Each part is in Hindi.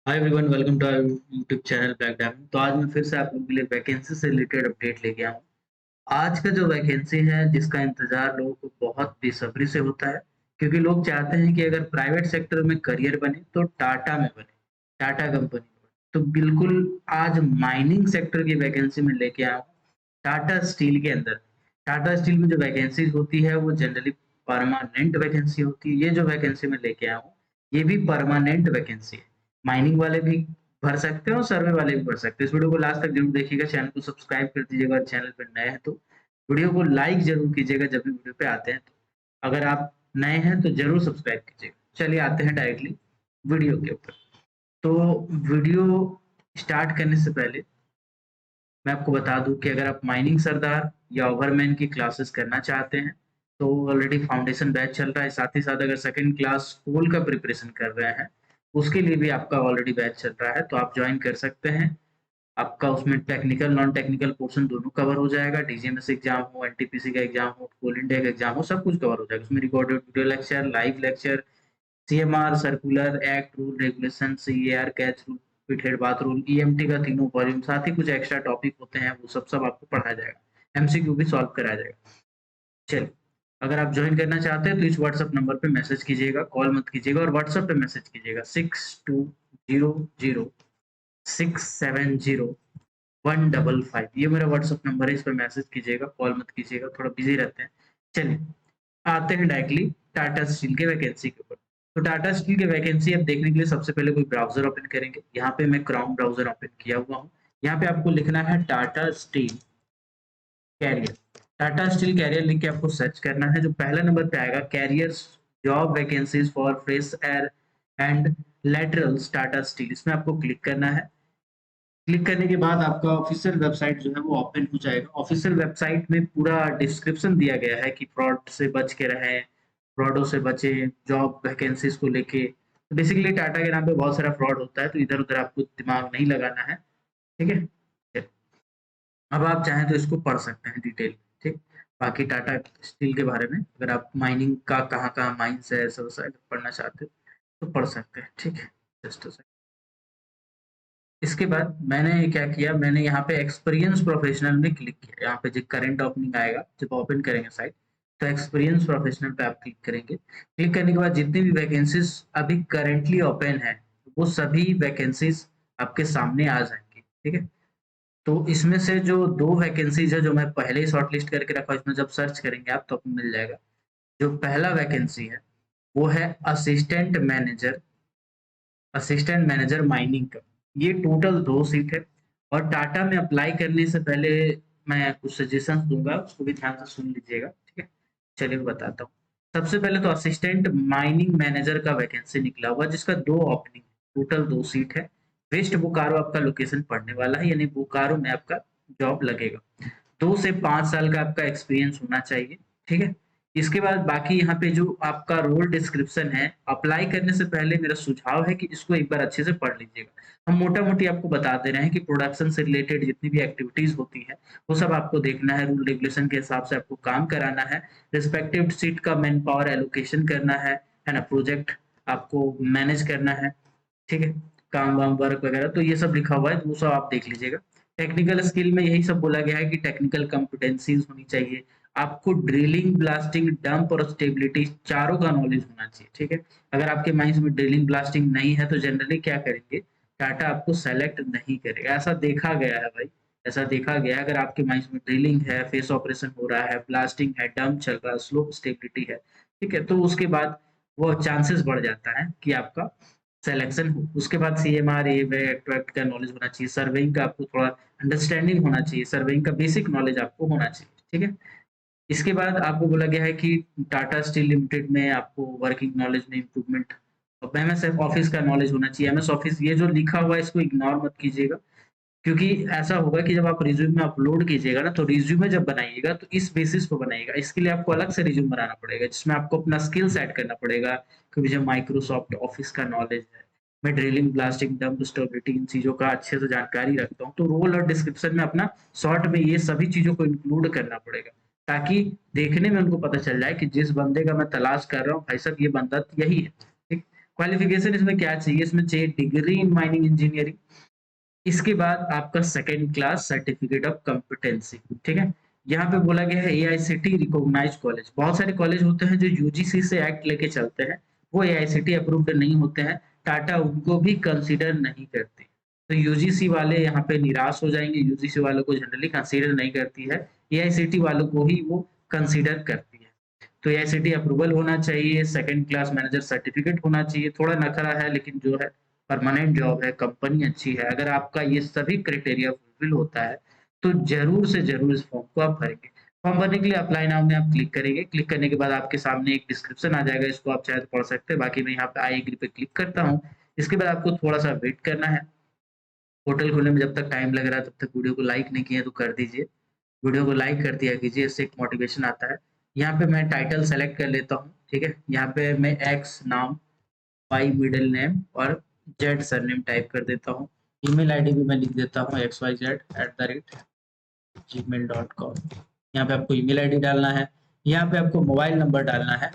Hi everyone, welcome to our YouTube channel Black Diamond. तो आज मैं फिर से आप लोगों के लिए वैकेंसी से रिलेटेड अपडेट लेके आया हूँ। आज का जो वैकेंसी है जिसका इंतजार लोगों को बहुत बेसब्री से होता है, क्योंकि लोग चाहते हैं कि अगर प्राइवेट सेक्टर में करियर बने तो टाटा में बने, टाटा कंपनी में बने। तो बिल्कुल आज माइनिंग सेक्टर की वैकेंसी में लेके आया हूँ। टाटा स्टील के अंदर, टाटा स्टील में जो वैकेंसीज होती है वो जनरली परमानेंट वैकेंसी होती है। ये जो वैकेंसी में लेके आया हूँ ये भी परमानेंट वैकेंसी है। माइनिंग वाले भी भर सकते हैं और सर्वे वाले भी भर सकते हैं। इस वीडियो को लास्ट तक जरूर देखिएगा, चैनल को सब्सक्राइब कर दीजिएगा और चैनल पर नए हैं तो वीडियो को लाइक जरूर कीजिएगा जब भी वीडियो पे आते हैं तो। अगर आप नए हैं तो जरूर सब्सक्राइब कीजिएगा। चलिए आते हैं डायरेक्टली वीडियो के ऊपर। तो वीडियो स्टार्ट करने से पहले मैं आपको बता दूं कि अगर आप माइनिंग सरदार या ओवरमैन की क्लासेस करना चाहते हैं तो ऑलरेडी फाउंडेशन बैच चल रहा है। साथ ही साथ अगर सेकंड क्लास कोल का प्रिपरेशन कर रहे हैं उसके लिए भी आपका ऑलरेडी बैच चल रहा है, तो आप ज्वाइन कर सकते हैं। आपका उसमें टेक्निकल नॉन टेक्निकल पोर्शन दोनों कवर हो जाएगा। डीजीएमएस एग्जाम हो, एनटीपीसी का एग्जाम हो, कोल इंडिया का एग्जाम हो, सब कुछ कवर हो जाएगा। उसमें recorded video lecture, live lecture, CMR, circular, act, rule, regulation, CAR, catch rule, pithead bath rule, EMT का तीनों वॉल्यूम, साथ ही कुछ एक्स्ट्रा टॉपिक होते हैं वो सब आपको पढ़ाया जाएगा। एमसीक्यू भी सॉल्व कराया जाएगा। चलिए, अगर आप ज्वाइन करना चाहते हैं तो इस व्हाट्सएप नंबर पे मैसेज कीजिएगा, कॉल मत कीजिएगा, और व्हाट्सएप पे मैसेज कीजिएगा 6200 670 155। ये मेरा व्हाट्सएप नंबर है, इस पर मैसेज कीजिएगा, कॉल मत कीजिएगा, थोड़ा बिजी रहते हैं। चलिए आते हैं डायरेक्टली टाटा स्टील के वैकेंसी के ऊपर। तो टाटा स्टील के वैकेंसी अब देखने के लिए सबसे पहले कोई ब्राउजर ओपन करेंगे। यहाँ पे मैं क्राउन ब्राउजर ओपन किया हुआ हूँ। यहाँ पे आपको लिखना है Tata Steel career. Tata Steel career लिख के आपको सर्च करना है। जो पहला नंबर पे आएगा carriers job vacancies for fresh air and laterals Tata steel, इसमें आपको क्लिक करना है। क्लिक करने के बाद आपका ऑफिशियल वेबसाइट जो है वो ओपन हो जाएगा। ऑफिशियल वेबसाइट में पूरा डिस्क्रिप्शन दिया गया है कि फ्रॉड से बच के रहें, फ्रॉडों से बचें, जॉब वैकेंसीज को लेके। तो बेसिकली टाटा के नाम पे बहुत सारा फ्रॉड होता है, तो इधर उधर आपको दिमाग नहीं लगाना है। ठीक है, अब आप चाहें तो इसको पढ़ सकते हैं डिटेल में। ठीक, बाकी टाटा स्टील के बारे में अगर आप माइनिंग का कहाँ कहाँ माइंस है सब सब पढ़ना चाहते हो तो पढ़ सकते हैं। ठीक है, जस्ट इसके बाद मैंने क्या किया, मैंने यहाँ पे एक्सपीरियंस प्रोफेशनल में क्लिक किया। यहाँ पे जो करंट ओपनिंग आएगा जब ओपन करेंगे साइट, तो एक्सपीरियंस प्रोफेशनल पे आप क्लिक करेंगे। क्लिक करने के बाद जितनी भी वैकेंसीज अभी करंटली ओपन है वो सभी वैकेंसीज आपके सामने आ जाएंगी। ठीक है, तो इसमें से जो दो वैकेंसीज है जो मैं पहले ही शॉर्टलिस्ट करके रखा हूं, इसमें जब सर्च करेंगे आप तो आपको मिल जाएगा। जो पहला वैकेंसी है वो है असिस्टेंट मैनेजर माइनिंग का। ये टोटल 2 सीट है। और टाटा में अप्लाई करने से पहले मैं कुछ सजेशंस दूँगा, उसको भी ध्यान से सुन लीजिएगा, ठीक है? चलिए मैं बताता हूँ। सबसे पहले तो असिस्टेंट माइनिंग मैनेजर का वैकेंसी निकला हुआ है जिसका 2 ओपनिंग, टोटल 2 सीट है। वेस्ट बोकारो आपका लोकेशन पड़ने वाला है, यानी बोकारो में आपका जॉब लगेगा। 2 से 5 साल का आपका एक्सपीरियंस होना चाहिए, ठीक है? इसके बाद बाकी यहाँ पे जो आपका रोल डिस्क्रिप्शन है, अप्लाई करने से पहले मेरा सुझाव है कि इसको एक बार अच्छे से पढ़ लीजिएगा। हम मोटा-मोटी आपको बता दे रहे हैं कि प्रोडक्शन से रिलेटेड जितनी भी एक्टिविटीज़ होती हैं, वो सब आपको देखना है, रूल रेगुलेशन के हिसाब से आपको काम कराना है, रिस्पेक्टिव सीट का मैन पावर एलोकेशन करना है ना? प्रोजेक्ट आपको मैनेज करना है, ठीक है? काम-वाम वर्क वगैरह तो ये सब लिखा हुआ है, तो वो सब आप देख लीजिएगा। टेक्निकल स्किल में यही सब बोला गया है कि टेक्निकल कॉम्पिटेंसीज़ होनी चाहिए। आपको ड्रिलिंग, ब्लास्टिंग, डंप और स्टेबिलिटी चारों का नॉलेज होना चाहिए, ठीक है? अगर आपके माइंड्स में ड्रिलिंग, ब्लास्टिंग नहीं है तो जनरली क्या करेंगे, टाटा आपको सेलेक्ट नहीं करेगा। ऐसा देखा गया है भाई, ऐसा देखा गया है। अगर आपके माइंड्स में ड्रिलिंग है, फेस ऑपरेशन हो रहा है, ब्लास्टिंग है, डंप चल रहा है, स्लोप स्टेबिलिटी है, ठीक है? तो उसके बाद वो चांसेस बढ़ जाता है कि आपका सिलेक्शन हो। उसके बाद सीएमआर, एवेक्ट वेक्ट का नॉलेज होना चाहिए, सर्वेइंग का आपको थोड़ा अंडरस्टैंडिंग होना चाहिए, सर्वेइंग का बेसिक नॉलेज आपको होना चाहिए, ठीक है? इसके बाद आपको बोला गया है कि टाटा स्टील लिमिटेड में आपको वर्किंग नॉलेज में इम्प्रूवमेंट, और एमएस ऑफिस का नॉलेज होना चाहिए। एमएस ऑफिस ये जो लिखा हुआ है इसको इग्नोर मत कीजिएगा, क्योंकि ऐसा होगा कि जब आप रिज्यूम में अपलोड कीजिएगा ना तो रिज्यूमे जब बनाइएगा तो इस बेसिस पे बनाइएगा। इसके लिए आपको अलग से रिज्यूम बनाना पड़ेगा जिसमें आपको अपना स्किल्स ऐड करना पड़ेगा कि मुझे माइक्रोसॉफ्ट ऑफिस का नॉलेज है, मैं drilling, blasting, dump stability in चीज़ों का अच्छे से जानकारी रखता हूँ। तो रोल और डिस्क्रिप्शन में अपना शॉर्ट में ये सभी चीज़ों को इंक्लूड करना पड़ेगा, ताकि देखने में उनको पता चल जाए कि जिस बंदे का मैं तलाश कर रहा हूँ भाई साहब ये बंदा यही है। ठीक? क्वालिफिकेशन इसमें क्या चाहिए, इसमें चाहिए डिग्री इन माइनिंग इंजीनियरिंग, इसके बाद आपका second class certificate of competency, ठीक है। यहाँ पे बोला गया है एआईसीटी रिकॉग्नाइज्ड कॉलेज, बहुत सारे कॉलेज होते हैं जो यूजीसी से एक्ट लेके चलते हैं, वो एआईसीटी अप्रूव्ड नहीं होते हैं, टाटा उनको भी कंसीडर नहीं करती, तो यूजीसी वाले यहाँ पे निराश हो जाएंगे, यूजीसी वालों को जनरली कंसीडर नहीं करती है, एआईसीटी वालों को ही वो कंसीडर करती है। तो एआईसीटी अप्रूवल होना चाहिए, सेकंड क्लास मैनेजर सर्टिफिकेट होना चाहिए, थोड़ा नखरा है लेकिन जो है परमानेंट जॉब है, कंपनी अच्छी है, अगर आपका ये सभी क्राइटेरिया फुलफिल होता है तो जरूर से जरूर इस फॉर्म को आप भरेंगे। फॉर्म भरने के लिए अप्लाई नाउ में आप क्लिक करेंगे, क्लिक करने के बाद आपके सामने एक डिस्क्रिप्शन आ जाएगा, इसको आप चाहे तो पढ़ सकते हैं, बाकी मैं यहाँ पे आई एग्री पे क्लिक करता हूँ। इसके बाद आपको थोड़ा सा वेट करना है, पोर्टल खोलने में जब तक टाइम लग रहा है तब तक वीडियो को लाइक नहीं किया तो कर दीजिए, वीडियो को लाइक कर दिया कीजिए, इससे एक मोटिवेशन आता है। यहाँ पे मैं टाइटल सेलेक्ट कर लेता हूँ, ठीक है, यहाँ पे मैं एक्स नाम, वाई मिडिल नेम और जेड सरनेम टाइप कर देता हूँ। ईमेल आईडी भी मैं लिख देता हूँ xyz@gmail.com। यहाँ पे आपको ईमेल आईडी डालना है, यहाँ पे आपको मोबाइल नंबर डालना है,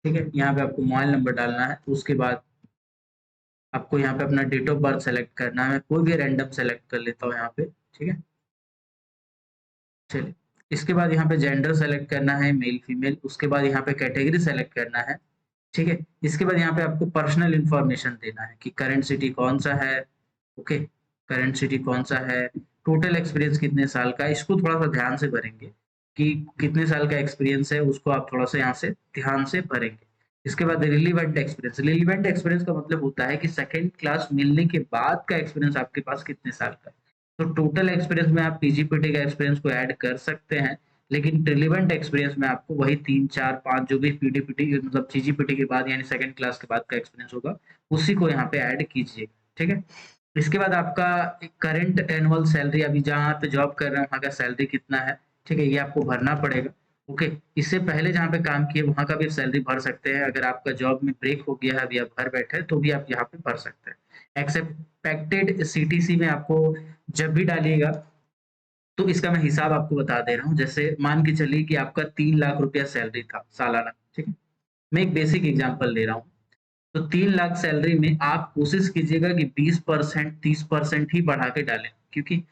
ठीक है, यहाँ पे आपको मोबाइल नंबर डालना है। उसके बाद आपको यहाँ पे अपना डेट ऑफ बर्थ सेलेक्ट करना है, कोई भी रैंडम सेलेक्ट कर लेता हूँ यहाँ पे, ठीक है। चलिए, इसके बाद यहाँ पे जेंडर सेलेक्ट करना है, मेल फीमेल, उसके बाद यहाँ पे कैटेगरी सेलेक्ट करना है, ठीक है। इसके बाद यहाँ पे आपको पर्सनल इंफॉर्मेशन देना है कि करंट सिटी कौन सा है, ओके, करंट सिटी कौन सा है, टोटल एक्सपीरियंस कितने साल का, इसको थोड़ा सा ध्यान से भरेंगे कि कितने साल का एक्सपीरियंस है, उसको आप थोड़ा सा यहाँ से ध्यान से भरेंगे। इसके बाद रिलीवेंट एक्सपीरियंस, रिलीवेंट एक्सपीरियंस का मतलब होता है कि सेकंड क्लास मिलने के बाद का एक्सपीरियंस आपके पास कितने साल का है। तो टोटल एक्सपीरियंस में आप पीजीपीटी का एक्सपीरियंस को ऐड कर सकते हैं, लेकिन रिलेवेंट एक्सपीरियंस में आपको वही 3, 4, 5 जो भी पीडीपीटी मतलब जीजीपीटी के बाद यानी सेकंड क्लास के बाद का एक्सपीरियंस होगा, उसी को यहाँ पे ऐड कीजिएगा, ठीक है। इसके बाद आपका करंट एनुअल सैलरी, अभी जहाँ पे जॉब कर रहे हैं वहाँ का सैलरी कितना है, ठीक है, ये आपको भरना पड़ेगा, ओके। इससे पहले जहाँ पे काम किए वहाँ का भी सैलरी भर सकते हैं, अगर आपका जॉब में ब्रेक हो गया है, अभी आप घर बैठे हैं तो भी आप यहाँ पे भर सकते हैं। एक्सेप्टेड सीटीसी में आपको जब भी डालिएगा तो इसका मैं हिसाब आपको बता दे रहा हूँ। जैसे मान के चलिए कि आपका 3 लाख रुपया सैलरी था सालाना, ठीक है? मैं एक बेसिक एग्जांपल दे रहा हूँ। तो 3 लाख सैलरी में आप कोशिश कीजिएगा कि 20% 30% ही बढ़ा के डालें, क्योंकि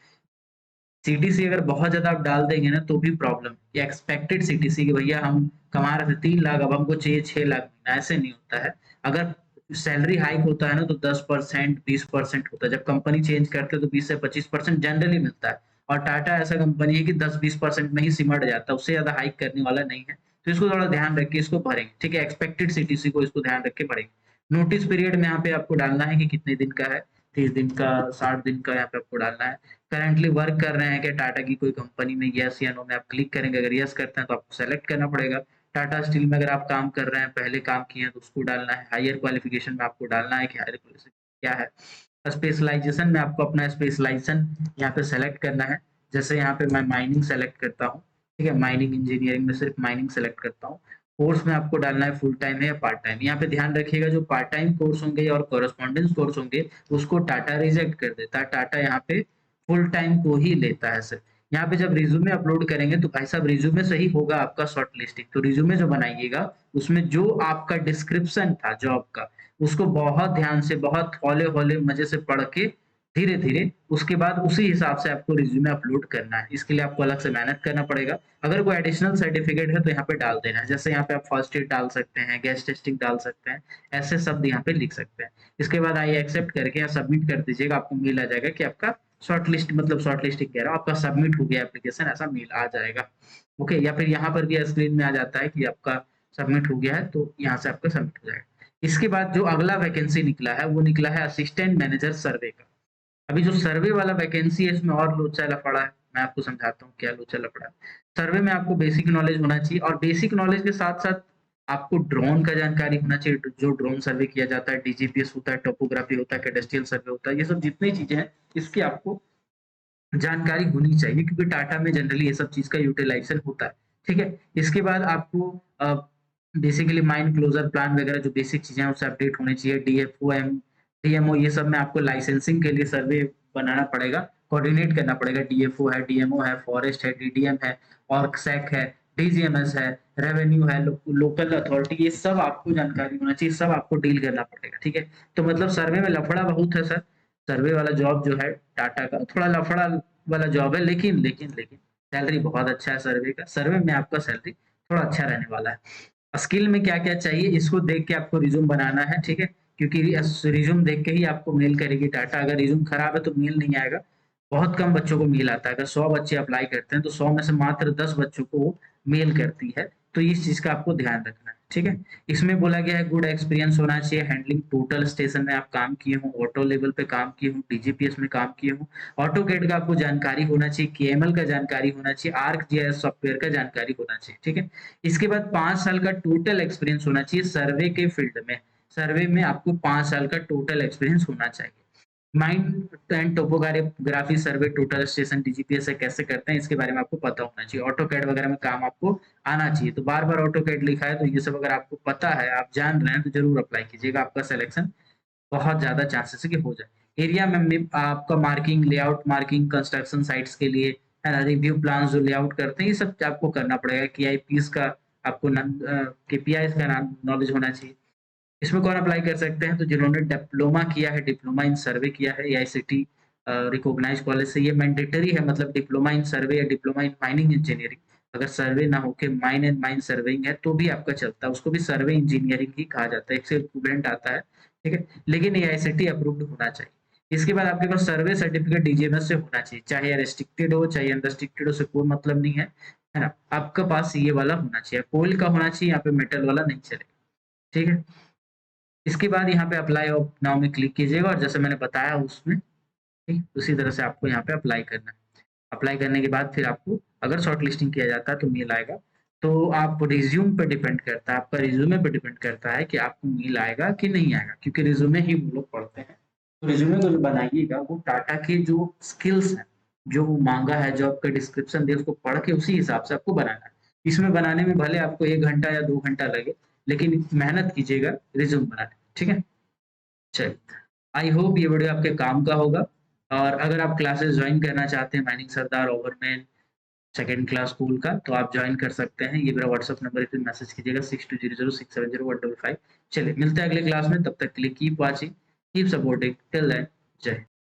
सीटीसी अगर बहुत ज़्यादा आप डाल देंगे ना तो भी प्रॉब्लम। ये एक्सपेक्टेड सीटीसी कि भैया हम कमा रहे थे 3 लाख, अब हमको चाहिए 6 लाख महीना, ऐसे नहीं होता है। अगर सैलरी हाइक होता है ना तो 10% 20% होता है, जब कंपनी चेंज करते हैं तो 20 से 25% जनरली मिलता है, और टाटा ऐसा कंपनी है कि 10-20% में ही सिमट जाता है, उससे ज़्यादा हाइक करने वाला नहीं है। तो इसको थोड़ा ध्यान रख के इसको भरेंगे, ठीक है? एक्सपेक्टेड सीटीसी को इसको ध्यान रख के भरेंगे। नोटिस पीरियड में यहाँ पे आपको डालना है कि कितने दिन का है, 30 दिन का, 60 दिन का, यहाँ पे आपको डालना है। करंटली वर्क कर रहे हैं क्या टाटा की कोई कंपनी में, यस या नो में आप क्लिक करेंगे, अगर यस करते हैं तो आपको सेलेक्ट करना पड़ेगा। टाटा स्टील में अगर आप काम कर रहे हैं, पहले काम किए हैं तो उसको डालना है। हायर क्वालिफिकेशन में आपको डालना है कि हायर क्वालिफिकेशन क्या है। स्पेशलाइजेशन में आपको अपना स्पेशलाइजेशन यहाँ पे सेलेक्ट करना है। जैसे यहाँ पे मैं माइनिंग सेलेक्ट करता हूँ, ठीक है, माइनिंग इंजीनियरिंग में सिर्फ माइनिंग सेलेक्ट करता हूँ। कोर्स में आपको डालना है फुल टाइम है या पार्ट टाइम। यहाँ पे ध्यान रखिएगा जो पार्ट टाइम कोर्स होंगे और कोरेस्पॉन्डेंस कोर्स होंगे उसको टाटा रिजेक्ट कर देता है, टाटा यहाँ पे फुल टाइम को ही लेता है सर। यहाँ पे जब रिज्यूमे अपलोड करेंगे तो भाई साहब रिज्यूमे से ही होगा आपका शॉर्ट लिस्टिंग, तो रिज्यूमे जो बनाइएगा उसमें जो आपका डिस्क्रिप्शन था जॉब का उसको बहुत ध्यान से, बहुत हौले-हौले मज़े से पढ़ के धीरे-धीरे उसके बाद उसी हिसाब से आपको रिज्यूमे अपलोड करना है। इसके लिए आपको अलग से मेहनत करना पड़ेगा। अगर कोई एडिशनल सर्टिफिकेट है तो यहाँ पे डाल देना है। जैसे यहाँ पे आप फर्स्ट एड डाल सकते हैं, गैस टेस्टिंग डाल सकते हैं, ऐसे शब्द यहाँ पे लिख सकते हैं। इसके बाद आई एक्सेप्ट करके या सबमिट कर दीजिएगा, आपको मेल आ जाएगा कि आपका शॉर्टलिस्ट मतलब शॉर्टलिस्टिंग कह रहा हूँ, आपका सबमिट हो गया एप्लीकेशन, ऐसा मेल आ जाएगा। ओके, या फिर यहाँ पर भी स्क्रीन में आ जाता है कि आपका सबमिट हो गया है, तो यहाँ से आपका सबमिट हो जाएगा। इसके बाद जो अगला वैकेंसी निकला है वो निकला है असिस्टेंट मैनेजर सर्वे का। अभी जो सर्वे वाला वैकेंसी है इसमें और लोचा लफड़ा है, मैं आपको समझाता हूँ क्या लोचा लफड़ा है। सर्वे में आपको बेसिक नॉलेज होना चाहिए, और बेसिक नॉलेज के साथ-साथ आपको ड्रोन का जानकारी होना चाहिए। जो ड्रोन सर्वे किया जाता है, डीजीपीएस होता है, टोपोग्राफी होता है, कैडेस्ट्रियल सर्वे होता है, ये सब जितनी चीज़ें हैं इसकी आपको जानकारी होनी चाहिए, क्योंकि टाटा में जनरली ये सब चीज़ का यूटिलाइज़ेशन होता है, ठीक है? इसके बाद आपको बेसिकली माइन क्लोज़र प्लान वगैरह जो बेसिक चीज़ें हैं उससे अपडेट होनी चाहिए। डीएमओ ये सब में आपको लाइसेंसिंग के लिए सर्वे बनाना पड़ेगा, कोऑर्डिनेट करना पड़ेगा। डीएफओ है, डीएमओ है, फॉरेस्ट है, डीडीएम है, ऑर्गसेक है, डीजीएमएस है, रेवेन्यू है, लोकल अथॉरिटी, ये सब आपको जानकारी होना चाहिए, सब आपको डील करना पड़ेगा, ठीक है? तो मतलब सर्वे में लफड़ा बहुत है सर। सर्वे वाला जॉब जो है टाटा का थोड़ा लफड़ा वाला जॉब है, लेकिन सैलरी बहुत अच्छा है सर्वे का। सर्वे में आपका सैलरी थोड़ा अच्छा रहने वाला है। स्किल में क्या-क्या चाहिए इसको देख के आपको रिज्यूम बनाना है, ठीक है? क्योंकि रिज्यूम देख के ही आपको मेल करेगी टाटा। अगर रिज्यूम खराब है तो मेल नहीं आएगा। बहुत कम बच्चों को मेल आता है। अगर 100 बच्चे अप्लाई करते हैं तो 100 में से मात्र 10 बच्चों को वो मेल करती है। तो इस चीज़ का आपको ध्यान रखना है, ठीक है? इसमें बोला गया है गुड एक्सपीरियंस होना चाहिए, हैंडलिंग टोटल स्टेशन में आप काम किए हों, ऑटो लेवल पे काम किए हों, डीजीपीएस में काम किए हों, ऑटोकैड का आपको जानकारी होना चाहिए, केएमएल का जानकारी होना चाहिए, आर्कजीआईएस सॉफ्टवेयर का जानकारी होना चाहिए, ठीक है? इसके बाद 5 साल का टोटल एक्सपीरियंस होना चाहिए सर्वे के फील्ड में। सर्वे में आपको 5 साल का टोटल एक्सपीरियंस होना चाहिए। Mind and topography survey total station DGPS से कैसे करते हैं इसके बारे में आपको पता होना चाहिए। ऑटोकैड वगैरह में काम आपको आना चाहिए। तो बार-बार ऑटोकैड लिखा है तो ये सब अगर आपको पता है, आप जान रहे हैं तो ज़रूर अप्लाई कीजिएगा। आपका सिलेक्शन बहुत ज़्यादा चांसेस है कि हो जाए। एरिया में आपका marking, layout marking construction sites के लिए, है ना? रिव्यू प्लान जो लेआउट करते हैं, ये सब आपको करना पड़ेगा। केआईपीस का आपको केपीआईज़ का नॉलेज होना चाहिए। इसमें कौन अप्लाई कर सकते हैं? तो जिन्होंने डिप्लोमा किया है, डिप्लोमा इन सर्वे किया है एआईसीटी रिकॉग्नाइज्ड कॉलेज से, ये मैंडेटरी है। मतलब डिप्लोमा इन सर्वे या डिप्लोमा इन माइनिंग इंजीनियरिंग, अगर सर्वे ना होके माइन एंड माइन सर्वेइंग है तो भी आपका चलता है। उसको भी सर्वे इंजीनियरिंग ही कहा जाता है, इससे इक्विवेलेंट आता है, ठीक है? लेकिन एआईसीटी अप्रूव्ड होना चाहिए। इसके बाद आपके पास सर्वे सर्टिफिकेट डीजीएमएस से होना चाहिए, चाहे रिस्ट्रिक्टेड हो, चाहे अनरिस्ट्रिक्टेड हो, उससे कोई मतलब नहीं है ना? आपके पास ये वाला होना चाहिए, कोल का होना चाहिए, यहाँ पे मेटल वाला नहीं चलेगा, ठीक है? इसके बाद यहाँ पे अप्लाई नाउ में क्लिक कीजिएगा और जैसे मैंने बताया उसमें, ठीक, उसी तरह से आपको यहाँ पे अप्लाई करना है। अप्लाई करने के बाद फिर आपको अगर शॉर्ट लिस्टिंग किया जाता है तो मेल आएगा। तो आप रिज़्यूम पे डिपेंड करता है, आपका रिज़्यूमे पे डिपेंड करता है कि आपको मेल आएगा कि नहीं आएगा, क्योंकि रिज़्यूमे ही वो लोग पढ़ते हैं। तो रिज़्यूमे को जो बनाइएगा वो टाटा के जो स्किल्स हैं, जो वो माँगा है, जॉब का डिस्क्रिप्शन दिया उसको पढ़ के उसी हिसाब से आपको बनाना है। इसमें बनाने में भले आपको 1 घंटा या 2 घंटा लगे, लेकिन मेहनत कीजिएगा रिज़्यूम बनाने में, ठीक है? चलिए, आई होप ये वीडियो आपके काम का होगा। और अगर आप क्लासेस जॉइन करना चाहते हैं माइनिंग सरदार ओवरमैन सेकंड क्लास स्कूल का, तो आप जॉइन कर सकते हैं। ये मेरा व्हाट्सएप नंबर है, फिर मैसेज कीजिएगा 6200670155। चलिए, मिलते हैं अगले क्लास में, तब तक के लिए keep watching, keep supporting, till then जय हिंद।